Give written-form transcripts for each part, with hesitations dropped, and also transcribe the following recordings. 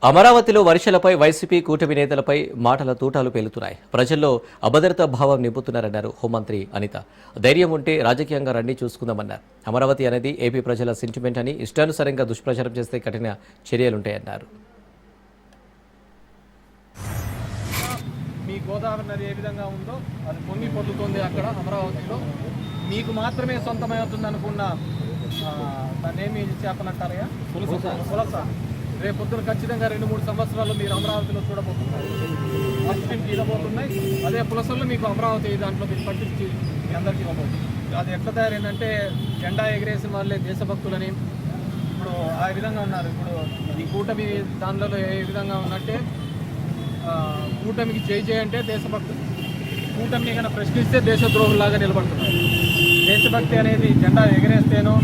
అమరావతిలో వర్షాలపై వైసీపీ కూటమి నేతలపై మాటల తూటాలు పేలుతున్నాయి. ప్రజల్లో అభద్రతా భావం నింపుతున్నారన్నారు హోంమంత్రి అనిత. ధైర్యం ఉంటే రాజకీయంగా రండి చూసుకుందామన్నారు. అమరావతి అనేది ఏపీ ప్రజల సెంటిమెంట్ అని, ఇష్టానుసారంగా దుష్ప్రచారం చేస్తే కఠిన చర్యలుంటాయన్నారు. మీ గోదావరి నది ఏ విధంగా ఉందో అది పొంగి పొర్లుతోంది అక్కడ అమరావతిలో. మీకు మాత్రమే సొంతమవుతుంది అనుకున్న దాన్నేమి చేపలంటారయ్యా, పులస. రేపు పొద్దున ఖచ్చితంగా 2-3 సంవత్సరాలు మీరు అమరావతిలో చూడబోతున్నారు. ఆక్సిజన్ తీరబోతున్నాయి. అదే పులసల్లో మీకు అమరావతి దాంట్లో మీకు పట్టించి మీ అందరికీ ఇవ్వబోతుంది. అది ఎట్లా తయారైందంటే జెండా ఎగిరేసిన వాళ్ళే దేశభక్తులని ఇప్పుడు ఆ విధంగా ఉన్నారు. ఇప్పుడు ఈ కూటమి దానిలో ఏ విధంగా ఉన్నట్టే కూటమికి జై అంటే దేశభక్తులు, కూటమిని కన్నా ప్రశ్నిస్తే దేశద్రోహుల్లాగా నిలబడుతున్నారు. దేశభక్తి అనేది జెండా ఎగరేస్తేనో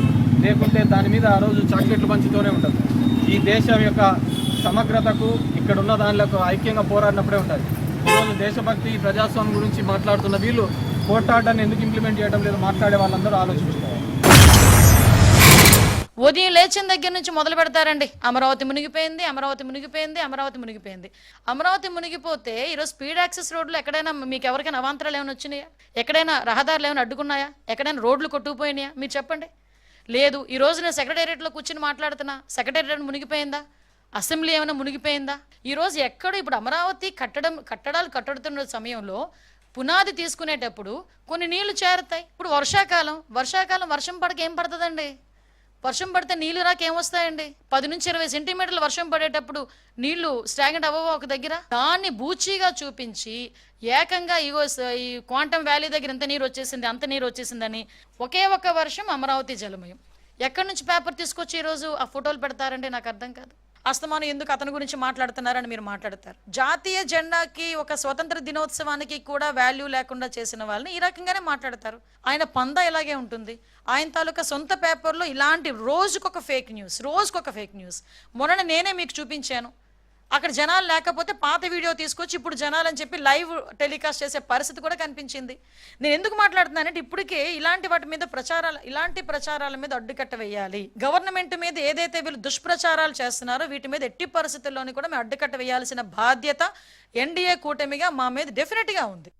లేకుంటే దాని మీద ఆ రోజు చాక్లెట్లు పంచుతూనే ఉంటుంది. ఈ దేశం యొక్క సమగ్రతకు ఇక్కడ ఉన్న దానిలకు ఐక్యంగా పోరాడినప్పుడే ఉంటుంది. ఈరోజు దేశభక్తి ప్రజాస్వామ్యం గురించి మాట్లాడుతున్న వీళ్ళు పోరాటాన్ని ఎందుకు ఇంప్లిమెంట్ చేయడం లేదు మాట్లాడే వాళ్ళందరూ ఆలోచిస్తున్నారు. ఉదయం లేచిన దగ్గర నుంచి మొదలు పెడతారండి. అమరావతి మునిగిపోయింది, అమరావతి మునిగిపోయింది, అమరావతి మునిగిపోయింది. అమరావతి మునిగిపోతే ఈరోజు స్పీడ్ యాక్సెస్ రోడ్లు ఎక్కడైనా మీకు ఎవరికైనా అవాంతరాలు ఏమైనా వచ్చినాయా? ఎక్కడైనా రహదారులు ఏమైనా అడ్డుకున్నాయా? ఎక్కడైనా రోడ్లు కొట్టుకుపోయినాయా? మీరు చెప్పండి. లేదు. ఈ రోజు నేను సెక్రటేరియట్లో కూర్చుని మాట్లాడుతున్నా, సెక్రటేరియట్ మునిగిపోయిందా? అసెంబ్లీ ఏమైనా మునిగిపోయిందా? ఈరోజు ఎక్కడ ఇప్పుడు అమరావతి కట్టడాలు కట్టుతున్న సమయంలో పునాది తీసుకునేటప్పుడు కొన్ని నీళ్లు చేరుతాయి. ఇప్పుడు వర్షాకాలం వర్షం పడక ఏం పడుతుందండి? వర్షం పడితే నీళ్లు రాక ఏమొస్తాయండి? 10 నుంచి 20 సెంటీమీటర్లు వర్షం పడేటప్పుడు నీళ్లు స్టాగ్నెంట్ అవ్వవు ఒక దగ్గర. దాన్ని బూచీగా చూపించి ఏకంగా ఈ క్వాంటమ్ వ్యాలీ దగ్గర ఇంత నీరు వచ్చేసింది, అంత నీరు వచ్చేసిందని ఒకే ఒక్క వర్షం అమరావతి జలమయం. ఎక్కడి నుంచి పేపర్ తీసుకొచ్చి ఈరోజు ఆ ఫోటోలు పెడతారండి? నాకు అర్థం కాదు. అస్తమానం ఎందుకు అతని గురించి మాట్లాడుతున్నారని మీరు మాట్లాడతారు. జాతీయ జెండాకి ఒక స్వతంత్ర దినోత్సవానికి కూడా వాల్యూ లేకుండా చేసిన వాళ్ళని ఈ రకంగానే మాట్లాడతారు. ఆయన పంద ఇలాగే ఉంటుంది. ఆయన తాలూకా సొంత పేపర్లో ఇలాంటి రోజుకొక ఫేక్ న్యూస్. మొన్న నేనే మీకు చూపించాను. అక్కడ జనాలు లేకపోతే పాత వీడియో తీసుకొచ్చి ఇప్పుడు జనాలని చెప్పి లైవ్ టెలికాస్ట్ చేసే పరిస్థితి కూడా కనిపించింది. నేను ఎందుకు మాట్లాడుతున్నానంటే ఇప్పటికే ఇలాంటి ప్రచారాల మీద అడ్డుకట్ట వేయాలి. గవర్నమెంట్ మీద ఏదైతే వీళ్ళు దుష్ప్రచారాలు చేస్తున్నారో వీటి మీద ఎట్టి పరిస్థితుల్లోని కూడా మేము అడ్డుకట్ట వేయాల్సిన బాధ్యత ఎన్డీఏ కూటమిగా మా మీద డెఫినెట్గా ఉంది.